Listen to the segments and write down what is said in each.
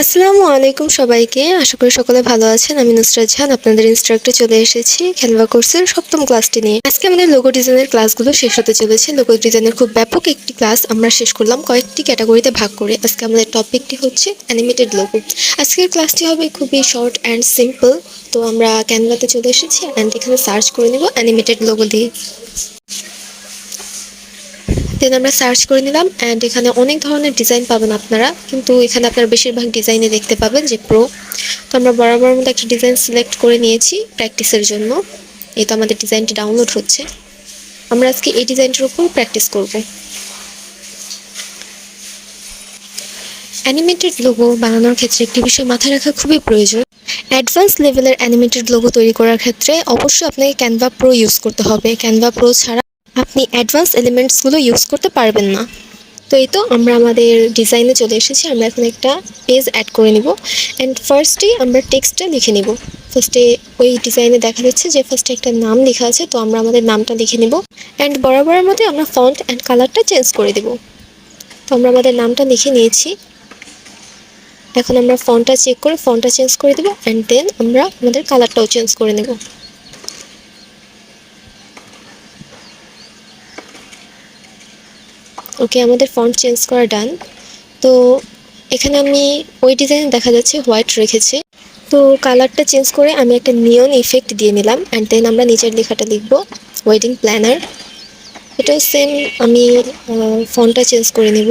আসসালামু আলাইকুম সবাইকে। আশা করি সকলে ভালো আছেন। আমি নুসরাত জাহান আপনাদের ইনস্ট্রাক্টরে চলে এসেছি ক্যানভা কোর্সের সপ্তম ক্লাসটি নিয়ে। আজকে আমাদের লোগো ডিজাইনের ক্লাসগুলো শেষ হতে চলেছে। লোগো ডিজাইনের খুব ব্যাপক একটি ক্লাস আমরা শেষ করলাম কয়েকটি ক্যাটাগরিতে ভাগ করে। আজকে আমাদের টপিকটি হচ্ছে অ্যানিমেটেড লোগো। আজকের ক্লাসটি হবে খুবই শর্ট অ্যান্ড সিম্পল। তো আমরা ক্যানভাতে চলে এসেছি অ্যান্ড এখানে সার্চ করে নেব অ্যানিমেটেড লোগো দিয়ে। দেন আমরা সার্চ করে নিলাম অ্যান্ড এখানে অনেক ধরনের ডিজাইন পাবেন আপনারা, কিন্তু এখানে আপনারা বেশিরভাগ ডিজাইনে দেখতে পাবেন যে প্রো। তো আমরা বরাবর মধ্যে একটা ডিজাইন সিলেক্ট করে নিয়েছি প্র্যাকটিসের জন্য। এই তো আমাদের ডিজাইনটি ডাউনলোড হচ্ছে। আমরা আজকে এই ডিজাইনটির উপর প্র্যাকটিস করব। অ্যানিমেটেড লোগো বানানোর ক্ষেত্রে একটি বিষয় মাথায় রাখা খুবই প্রয়োজন। অ্যাডভান্স লেভেলের অ্যানিমেটেড লোগো তৈরি করার ক্ষেত্রে অবশ্যই আপনাকে ক্যানভা প্রো ইউজ করতে হবে। ক্যানভা প্রো ছাড়া আপনি অ্যাডভান্স এলিমেন্টসগুলো ইউজ করতে পারবেন না। তো এই তো আমরা আমাদের ডিজাইনে চলে এসেছি। আমরা এখন একটা পেজ অ্যাড করে নিব অ্যান্ড ফার্স্টেই আমরা টেক্সটটা লিখে নিব। ফার্স্টে ওই ডিজাইনে দেখা যাচ্ছে যে ফার্স্টে একটা নাম লেখা আছে, তো আমরা আমাদের নামটা লিখে নিব অ্যান্ড বরাবরের মধ্যে আমরা ফন্ট অ্যান্ড কালারটা চেঞ্জ করে দেব। তো আমরা আমাদের নামটা লিখে নিয়েছি। এখন আমরা ফন্টটা চেক করে ফন্টটা চেঞ্জ করে দেব অ্যান্ড দেন আমরা আমাদের কালারটাও চেঞ্জ করে নেব। ওকে, আমাদের ফন্ট চেঞ্জ করা ডান। তো এখানে আমি ওই ডিজাইনে দেখা যাচ্ছে হোয়াইট রেখেছি। তো কালারটা চেঞ্জ করে আমি একটা নিয়ন ইফেক্ট দিয়ে নিলাম অ্যান্ড দেন আমরা নিচের লেখাটা লিখব ওয়েডিং প্ল্যানার। এটাও সেম, আমি ফন্টটা চেঞ্জ করে নিব।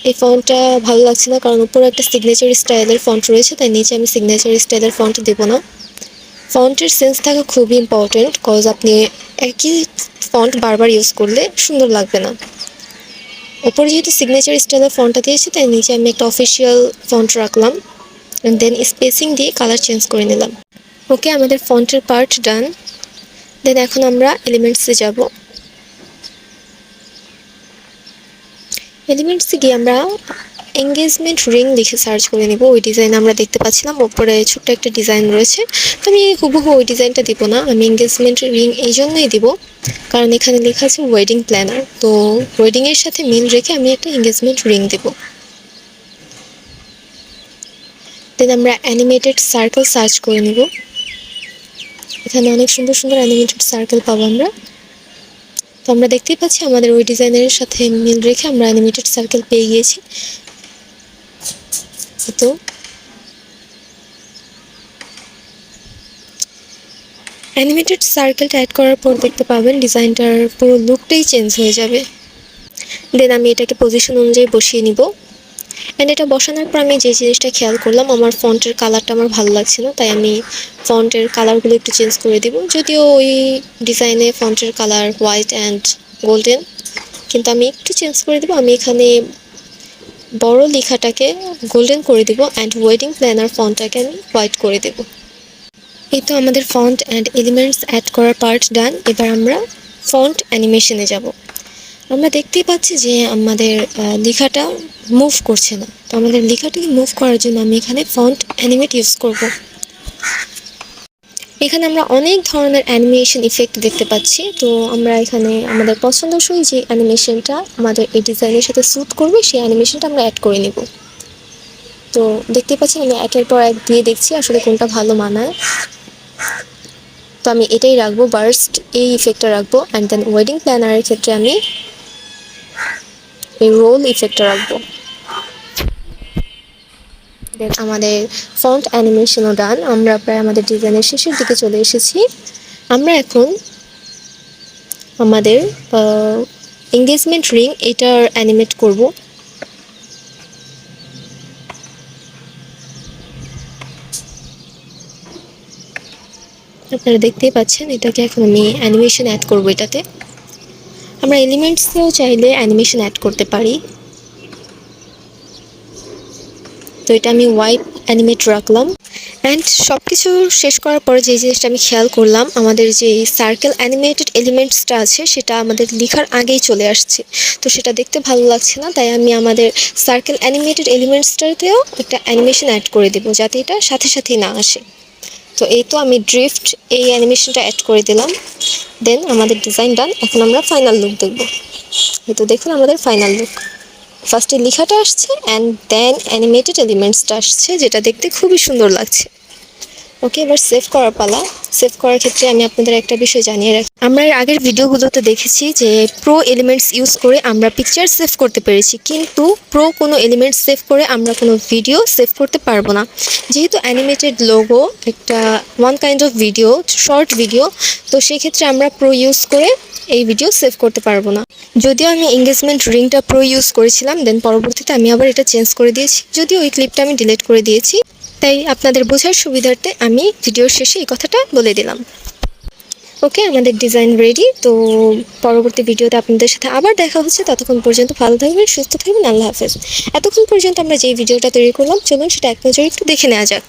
এই ফন্টটা ভালো লাগছে না কারণ উপরে একটা সিগনেচার স্টাইলের ফন্ট রয়েছে, তাই নিচে আমি সিগনেচার স্টাইলের ফন্ট দেব না। ফন্টের সেন্স থাকা খুবই ইম্পর্টেন্ট, কজ আপনি একই ফন্ট বারবার ইউজ করলে সুন্দর লাগবে না। ওপরে যেহেতু সিগনেচার স্টাইলের ফন্টটা দিয়েছি তাই নিচে আমি একটা অফিসিয়াল ফন্ট রাখলাম অ্যান্ড দেন স্পেসিং দিয়ে কালার চেঞ্জ করে নিলাম। ওকে, আমাদের ফন্টের পার্ট ডান। দেন এখন আমরা এলিমেন্টসে যাব। এলিমেন্টসে গিয়ে আমরা এঙ্গেজমেন্ট রিং লিখে সার্চ করে নিব। ওই ডিজাইন আমরা দেখতে পাচ্ছিলাম ওপরে ছোট্ট একটা ডিজাইন রয়েছে, তো আমি হুবহু ওই ডিজাইনটা দিব না, আমি এঙ্গেজমেন্ট রিং এই জন্যই দিব কারণ এখানে লেখা আছে ওয়েডিং প্ল্যানার। তো ওয়েডিংয়ের সাথে মিল রেখে আমি একটা এঙ্গেজমেন্ট রিং দেব। দেন আমরা অ্যানিমেটেড সার্কেল সার্চ করে নিব। এখানে অনেক সুন্দর সুন্দর অ্যানিমেটেড সার্কেল পাবো আমরা। তো আমরা দেখতেই পাচ্ছি আমাদের ওই ডিজাইনের সাথে মিল রেখে আমরা অ্যানিমেটেড সার্কেল পেয়ে গিয়েছি। তো অ্যানিমেটেড সার্কেলটা অ্যাড করার পর দেখতে পাবেন ডিজাইনটার পুরো লুকটাই চেঞ্জ হয়ে যাবে। দেন আমি এটাকে পজিশন অনুযায়ী বসিয়ে নিব অ্যান্ড এটা বসানোর পর আমি যে জিনিসটা খেয়াল করলাম, আমার ফন্টের কালারটা আমার ভালো লাগছে না, তাই আমি ফন্টের কালারগুলো একটু চেঞ্জ করে দিব। যদিও ওই ডিজাইনে ফন্টের কালার হোয়াইট অ্যান্ড গোল্ডেন, কিন্তু আমি একটু চেঞ্জ করে দেবো। আমি এখানে বড় লেখাটাকে গোল্ডেন করে দিব অ্যান্ড ওয়েডিং প্ল্যানার ফন্টটাকে আমি হোয়াইট করে দেব। এই তো আমাদের ফন্ট অ্যান্ড এলিমেন্টস অ্যাড করার পার্ট ডান। এবার আমরা ফন্ট অ্যানিমেশনে যাব। আমরা দেখতেই পাচ্ছি যে আমাদের লেখাটা মুভ করছে না। তো আমাদের লেখাটাকে মুভ করার জন্য আমি এখানে ফন্ট অ্যানিমেট ইউজ করব। এখানে আমরা অনেক ধরনের অ্যানিমেশন ইফেক্ট দেখতে পাচ্ছি। তো আমরা এখানে আমাদের পছন্দসই যে অ্যানিমেশনটা আমাদের এই ডিজাইনের সাথে স্যুট করবে সেই অ্যানিমেশনটা আমরা অ্যাড করে নেব। তো দেখতেই পাচ্ছি আমি একের পর এক দিয়ে দেখছি আসলে কোনটা ভালো মানায়। তো আমি এটাই রাখবো, বার্স্ট এই ইফেক্টটা রাখবো অ্যান্ড দেন ওয়েডিং প্ল্যানারের ক্ষেত্রে আমি এই রোল ইফেক্টটা রাখবো। দেন আমাদের ফন্ট অ্যানিমেশনও ডান। আমরা প্রায় আমাদের ডিজাইনের শেষের দিকে চলে এসেছি। আমরা এখন আমাদের এঙ্গেজমেন্ট রিং এটার অ্যানিমেট করব। আপনারা দেখতেই পাচ্ছেন এটাকে এখন আমি অ্যানিমেশন অ্যাড করব। এটাতে আমরা এলিমেন্টসেও চাইলে অ্যানিমেশন অ্যাড করতে পারি। তো এটা আমি হোয়াইট অ্যানিমেট রাখলাম অ্যান্ড সব কিছু শেষ করার পরে যে জিনিসটা আমি খেয়াল করলাম, আমাদের যে সার্কেল অ্যানিমেটেড এলিমেন্টসটা আছে সেটা আমাদের লেখার আগেই চলে আসছে। তো সেটা দেখতে ভালো লাগছে না, তাই আমি আমাদের সার্কেল অ্যানিমেটেড এলিমেন্টসটাতেও একটা অ্যানিমেশন অ্যাড করে দেবো যাতে এটা সাথে সাথেই না আসে। তো এই তো আমি ড্রিফট এই অ্যানিমেশনটা অ্যাড করে দিলাম। দেন আমাদের ডিজাইন ডান। এখন আমরা ফাইনাল লুক দেখব। এই তো দেখুন আমাদের ফাইনাল লুক। ফার্স্টে লেখাটা আসছে অ্যান্ড দেন অ্যানিমেটেড এলিমেন্টসটা আসছে, যেটা দেখতে খুবই সুন্দর লাগছে। ওকে, এবার সেভ করার পালা। সেভ করার ক্ষেত্রে আমি আপনাদের একটা বিষয় জানিয়ে রাখি, আমরা এর আগের ভিডিওগুলোতে দেখেছি যে প্রো এলিমেন্টস ইউজ করে আমরা পিকচার সেভ করতে পেরেছি, কিন্তু প্রো কোনো এলিমেন্টস সেভ করে আমরা কোনো ভিডিও সেভ করতে পারবো না। যেহেতু অ্যানিমেটেড লোগো একটা one kind of video, short video, তো সেক্ষেত্রে আমরা প্রো ইউজ করে এই ভিডিও সেভ করতে পারবো না। যদিও আমি এঙ্গেজমেন্ট রিংটা প্রো ইউজ করেছিলাম, দেন পরবর্তীতে আমি আবার এটা চেঞ্জ করে দিয়েছি, যদিও ওই ক্লিপটা আমি ডিলিট করে দিয়েছি। তাই আপনাদের বোঝার সুবিধার্থে আমি ভিডিওর শেষে এই কথাটা বলে দিলাম। ওকে, আমাদের ডিজাইন রেডি। তো পরবর্তী ভিডিওতে আপনাদের সাথে আবার দেখা হচ্ছে। ততক্ষণ পর্যন্ত ভালো থাকবেন, সুস্থ থাকবেন, আল্লাহ হাফেজ। এতক্ষণ পর্যন্ত আমরা যেই ভিডিওটা তৈরি করলাম, চলুন সেটা এক নজরে একটু দেখে নেওয়া যাক।